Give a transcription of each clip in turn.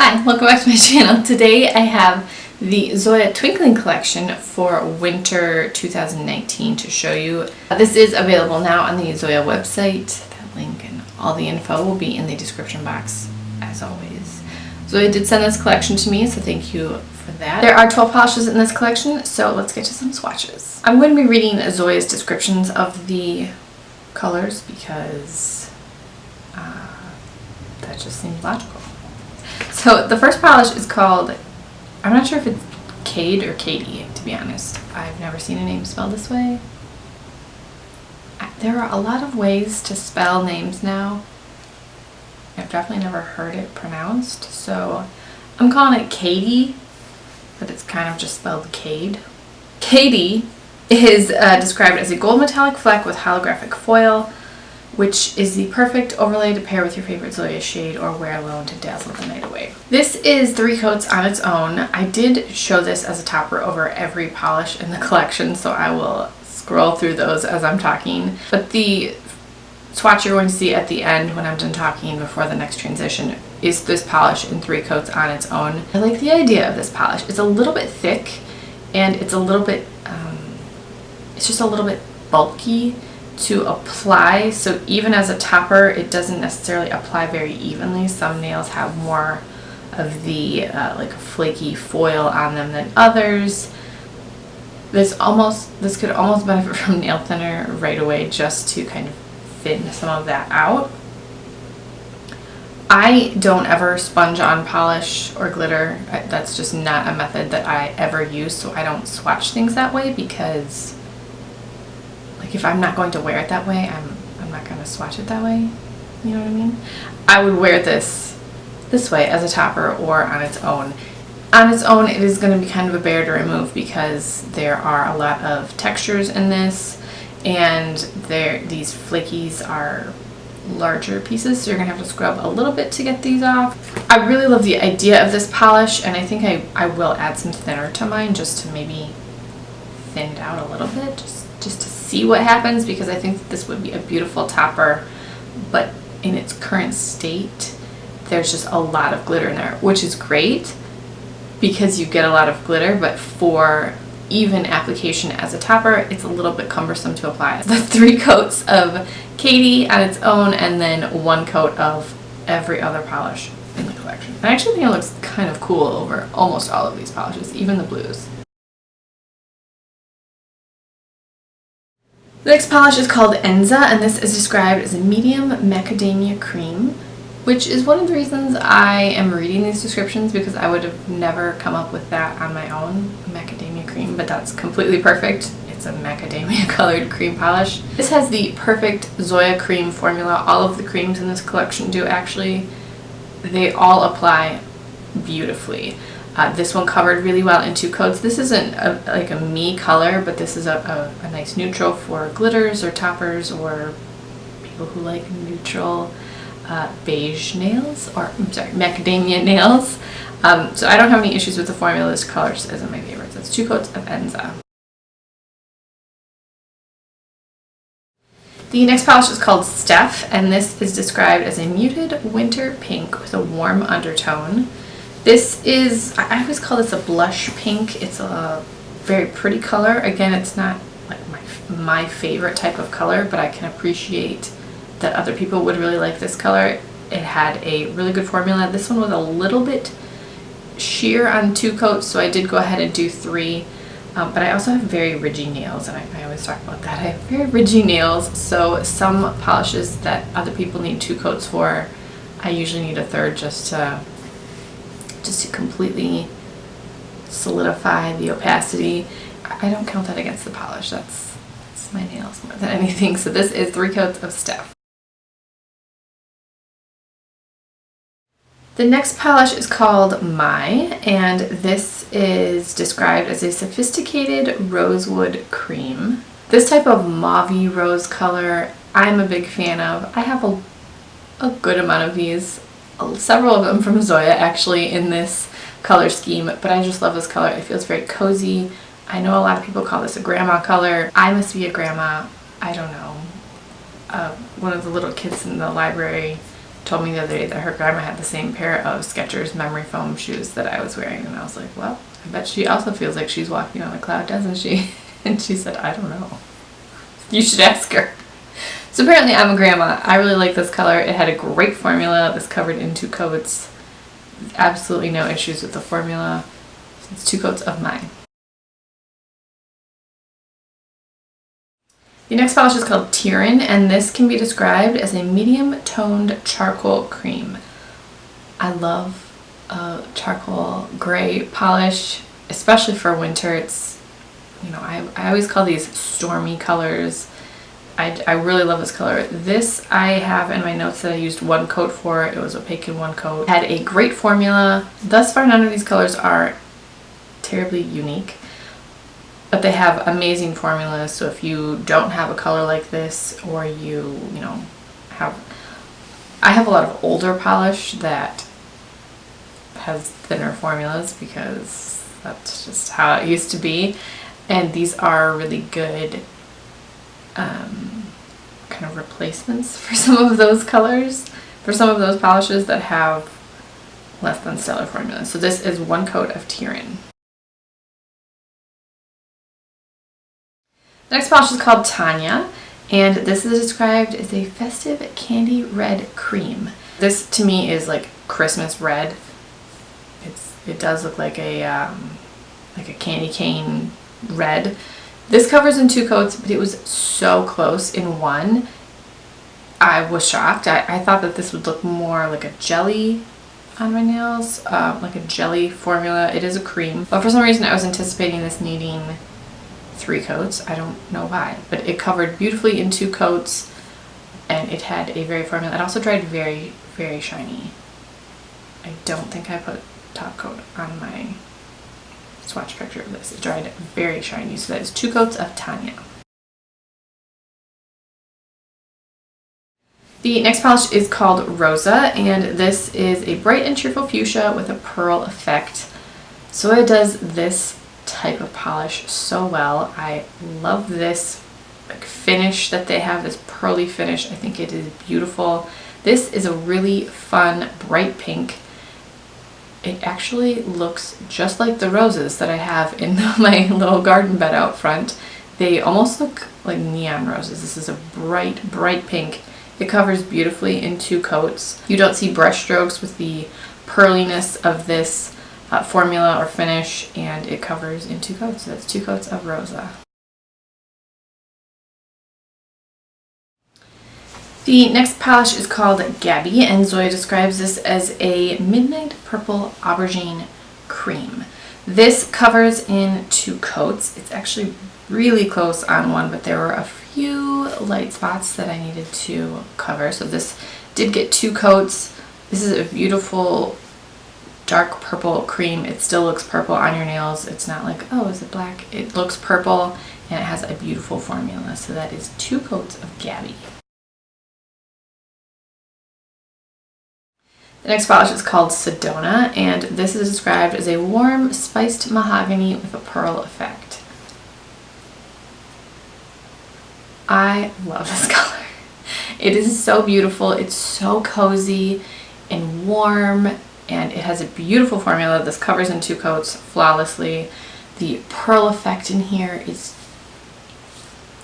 Hi, welcome back to my channel. Today I have the Zoya Twinkling collection for winter 2019 to show you. This is available now on the Zoya website. That link and all the info will be in the description box as always. Zoya did send this collection to me, so thank you for that. There are 12 polishes in this collection, so let's get to some swatches. I'm going to be reading Zoya's descriptions of the colors because that just seems logical. So the first polish is called, I'm not sure if it's Kaede or Kaede, to be honest. I've never seen a name spelled this way. There are a lot of ways to spell names now. I've definitely never heard it pronounced, so I'm calling it Kaede, but it's kind of just spelled Kaede. Kaede is described as a gold metallic fleck with holographic foil, which is the perfect overlay to pair with your favorite Zoya shade or wear alone to dazzle the night away. This is 3 coats on its own. I did show this as a topper over every polish in the collection, so I will scroll through those as I'm talking. But the swatch you're going to see at the end when I'm done talking before the next transition is this polish in 3 coats on its own. I like the idea of this polish. It's a little bit thick and it's a little bit, it's just a little bit bulky to apply, so even as a topper it doesn't necessarily apply very evenly. Some nails have more of the like flaky foil on them than others. This could almost benefit from nail thinner right away just to kind of thin some of that out. I don't ever sponge on polish or glitter. That's just not a method that I ever use, so I don't swatch things that way because like if I'm not going to wear it that way, I'm not going to swatch it that way. You know what I mean? I would wear this way as a topper or on its own. On its own, it is going to be kind of a bear to remove because there are a lot of textures in this, and these flakies are larger pieces, so you're going to have to scrub a little bit to get these off. I really love the idea of this polish, and I think I will add some thinner to mine just to maybe thin it out a little bit, just to see what happens, because I think that this would be a beautiful topper, but in its current state there's just a lot of glitter in there, which is great because you get a lot of glitter, but for even application as a topper it's a little bit cumbersome to apply. The 3 coats of Kaede on its own and then 1 coat of every other polish in the collection. I actually think it looks kind of cool over almost all of these polishes, even the blues. The next polish is called Enza, and this is described as a medium macadamia cream, which is one of the reasons I am reading these descriptions, because I would have never come up with that on my own, macadamia cream, but that's completely perfect. It's a macadamia colored cream polish. This has the perfect Zoya cream formula. All of the creams in this collection do actually. They all apply beautifully. This one covered really well in 2 coats. This isn't like a me color, but this is a nice neutral for glitters or toppers or people who like neutral beige nails, or I'm sorry, macadamia nails. So I don't have any issues with the formula. This color just isn't my favorite. So it's 2 coats of Enza. The next polish is called Steph, and this is described as a muted winter pink with a warm undertone. This is, I always call this a blush pink. It's a very pretty color. Again, it's not like my favorite type of color, but I can appreciate that other people would really like this color. It had a really good formula. This one was a little bit sheer on 2 coats, so I did go ahead and do 3. But I also have very ridgy nails, and I always talk about that. I have very ridgy nails, so some polishes that other people need 2 coats for, I usually need a third just to completely solidify the opacity. I don't count that against the polish. That's my nails more than anything. So this is 3 coats of Steph. The next polish is called My, and this is described as a sophisticated rosewood cream. This type of mauvey rose color I'm a big fan of. I have a good amount of these. Several of them from Zoya actually in this color scheme, but I just love this color. It feels very cozy. I know a lot of people call this a grandma color. I must be a grandma. I don't know. One of the little kids in the library told me the other day that her grandma had the same pair of Skechers memory foam shoes that I was wearing, and I was like, well, I bet she also feels like she's walking on a cloud, doesn't she? And she said, I don't know. You should ask her. So apparently I'm a grandma. I really like this color. It had a great formula. This covered in 2 coats. Absolutely no issues with the formula. It's 2 coats of mine. The next polish is called Tearin, and this can be described as a medium-toned charcoal cream. I love a charcoal gray polish, especially for winter. It's, you know, I always call these stormy colors. I really love this color. This I have in my notes that I used 1 coat for. It was opaque in 1 coat. It had a great formula. Thus far, none of these colors are terribly unique, but they have amazing formulas. So if you don't have a color like this, or you know, I have a lot of older polish that has thinner formulas because that's just how it used to be, and these are really good kind of replacements for some of those colors, for some of those polishes that have less than stellar formulas. So this is 1 coat of Tearin. The next polish is called Tanya, and this is described as a festive candy red cream. This to me is like Christmas red. It does look like a candy cane red. This covers in 2 coats, but it was so close in 1. I was shocked. I thought that this would look more like a jelly on my nails, like a jelly formula. It is a cream, but for some reason I was anticipating this needing 3 coats. I don't know why, but it covered beautifully in 2 coats, and it had a very formula. It also dried very, very shiny. I don't think I put top coat on my swatch picture of this. It dried very shiny. So that is 2 coats of Tanya. The next polish is called Rosa, and this is a bright and cheerful fuchsia with a pearl effect. Zoya does this type of polish so well. I love this like finish that they have, this pearly finish. I think it is beautiful. This is a really fun bright pink. It actually looks just like the roses that I have in my little garden bed out front. They almost look like neon roses. This is a bright, bright pink. It covers beautifully in 2 coats. You don't see brush strokes with the pearliness of this formula or finish, and it covers in 2 coats. So that's 2 coats of Rosa. The next polish is called Gaby, and Zoya describes this as a midnight purple aubergine cream. This covers in 2 coats. It's actually really close on 1, but there were a few light spots that I needed to cover. So this did get 2 coats. This is a beautiful dark purple cream. It still looks purple on your nails. It's not like, oh, is it black? It looks purple, and it has a beautiful formula. So that is 2 coats of Gaby. The next polish is called Sedona, and this is described as a warm, spiced mahogany with a pearl effect. I love this color. It is so beautiful. It's so cozy and warm, and it has a beautiful formula. This covers in 2 coats flawlessly. The pearl effect in here is,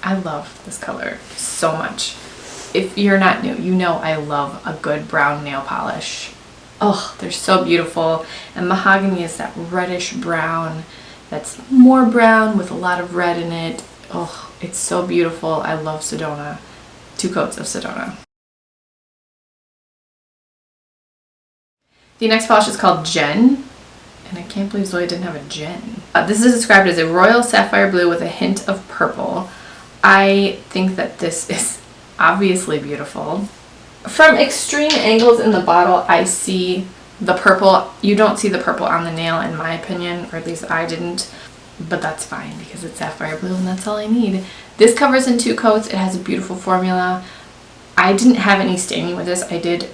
I love this color so much. If you're not new, you know I love a good brown nail polish. Oh, they're so beautiful. And mahogany is that reddish brown that's more brown with a lot of red in it. Oh, it's so beautiful. I love Sedona. 2 coats of Sedona. The next polish is called Jen, and I can't believe Zoya didn't have a Jen. This is described as a royal sapphire blue with a hint of purple. I think that this is obviously beautiful. From extreme angles in the bottle, I see the purple. You don't see the purple on the nail, in my opinion, or at least I didn't, but that's fine because it's sapphire blue and that's all I need. This covers in 2 coats. It has a beautiful formula. I didn't have any staining with this. I did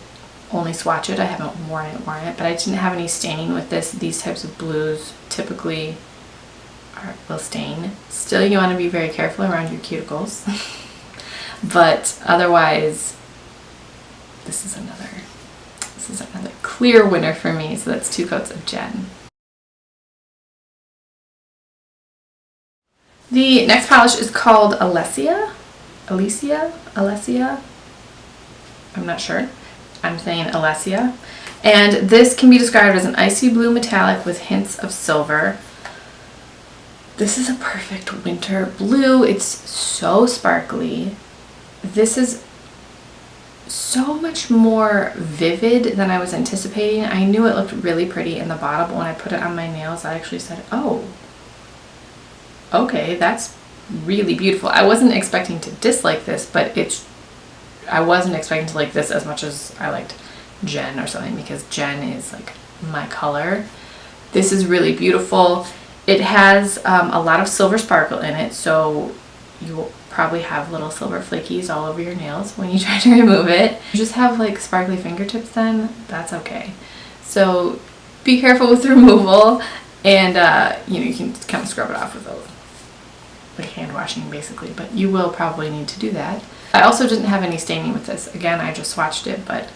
only swatch it. I haven't worn it, but I didn't have any staining with this. These types of blues typically will stain. Still, you want to be very careful around your cuticles. But otherwise, this is another this is another clear winner for me, so that's 2 coats of Jen. The next polish is called Alessia. Alessia? I'm not sure. I'm saying Alessia. And this can be described as an icy blue metallic with hints of silver. This is a perfect winter blue. It's so sparkly. This is so much more vivid than I was anticipating. I knew it looked really pretty in the bottle, but when I put it on my nails, I actually said, oh, okay, that's really beautiful. I wasn't expecting to dislike this, but I wasn't expecting to like this as much as I liked Jen or something, because Jen is like my color. This is really beautiful. It has a lot of silver sparkle in it, so you will probably have little silver flakies all over your nails when you try to remove it. You just have like sparkly fingertips then, that's okay. So be careful with removal, and you can kind of scrub it off with like hand washing basically, but you will probably need to do that. I also didn't have any staining with this. Again, I just swatched it, but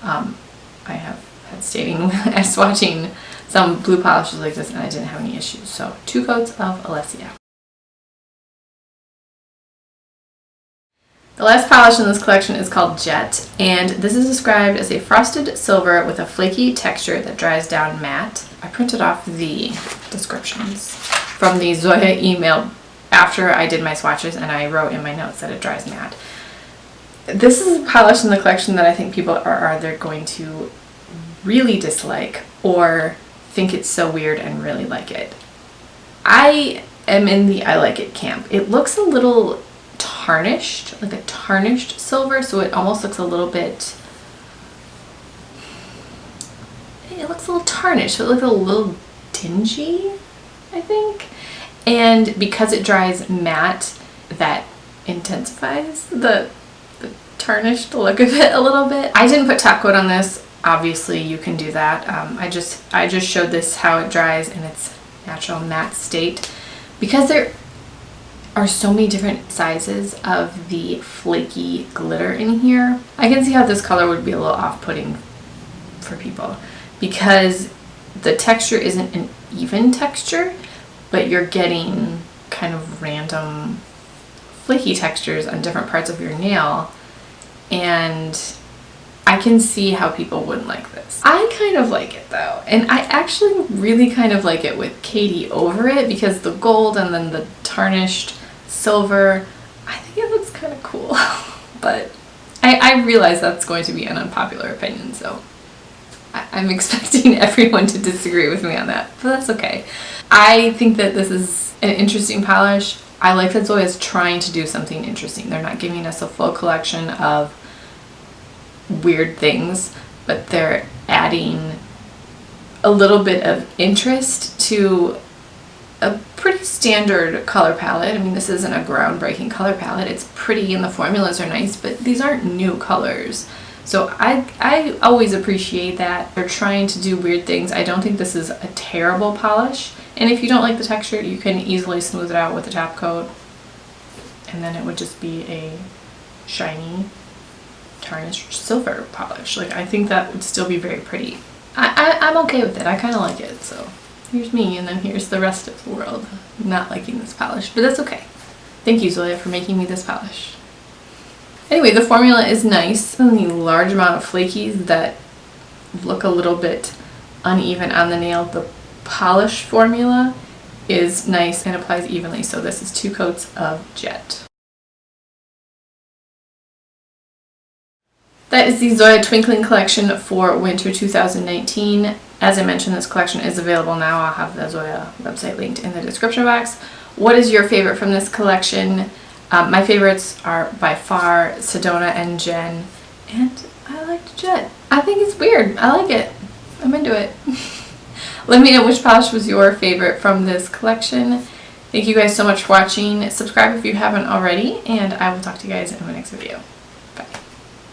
I have had staining as swatching some blue polishes like this, and I didn't have any issues. So 2 coats of Alessia. The last polish in this collection is called Jett, and this is described as a frosted silver with a flaky texture that dries down matte. I printed off the descriptions from the Zoya email after I did my swatches, and I wrote in my notes that it dries matte. This is a polish in the collection that I think people are either going to really dislike or think it's so weird and really like it. I am in the I like it camp. It looks a little tarnished, like a tarnished silver, so it almost looks a little bit, it looks a little tarnished, so it looks a little dingy, I think. And because it dries matte, that intensifies the tarnished look of it a little bit. I didn't put top coat on this. Obviously you can do that. I just showed this how it dries in its natural matte state, because there are so many different sizes of the flaky glitter in here. I can see how this color would be a little off-putting for people, because the texture isn't an even texture, but you're getting kind of random flaky textures on different parts of your nail, and I can see how people wouldn't like this. I kind of like it though, and I actually really kind of like it with Kaede over it, because the gold and then the tarnished silver, I think it looks kind of cool. But I realize that's going to be an unpopular opinion, so I'm expecting everyone to disagree with me on that, but that's okay. I think that this is an interesting polish. I like that Zoya is trying to do something interesting. They're not giving us a full collection of weird things, but they're adding a little bit of interest to a pretty standard color palette. I mean, this isn't a groundbreaking color palette. It's pretty and the formulas are nice, but these aren't new colors. So I always appreciate that. They're trying to do weird things. I don't think this is a terrible polish. And if you don't like the texture, you can easily smooth it out with a top coat, and then it would just be a shiny tarnished silver polish. Like, I think that would still be very pretty. I'm okay with it. I kind of like it. So here's me, and then here's the rest of the world not liking this polish, but that's okay. Thank you, Zoya, for making me this polish. Anyway, the formula is nice, and the large amount of flakies that look a little bit uneven on the nail, the polish formula is nice and applies evenly. So this is 2 coats of Jett. That is the Zoya Twinkling collection for winter 2019. As I mentioned, this collection is available now. I'll have the Zoya website linked in the description box. What is your favorite from this collection? My favorites are by far Sedona and Jen, and I liked Jett. I think it's weird. I like it. I'm into it. Let me know which polish was your favorite from this collection. Thank you guys so much for watching. Subscribe if you haven't already, and I will talk to you guys in my next video.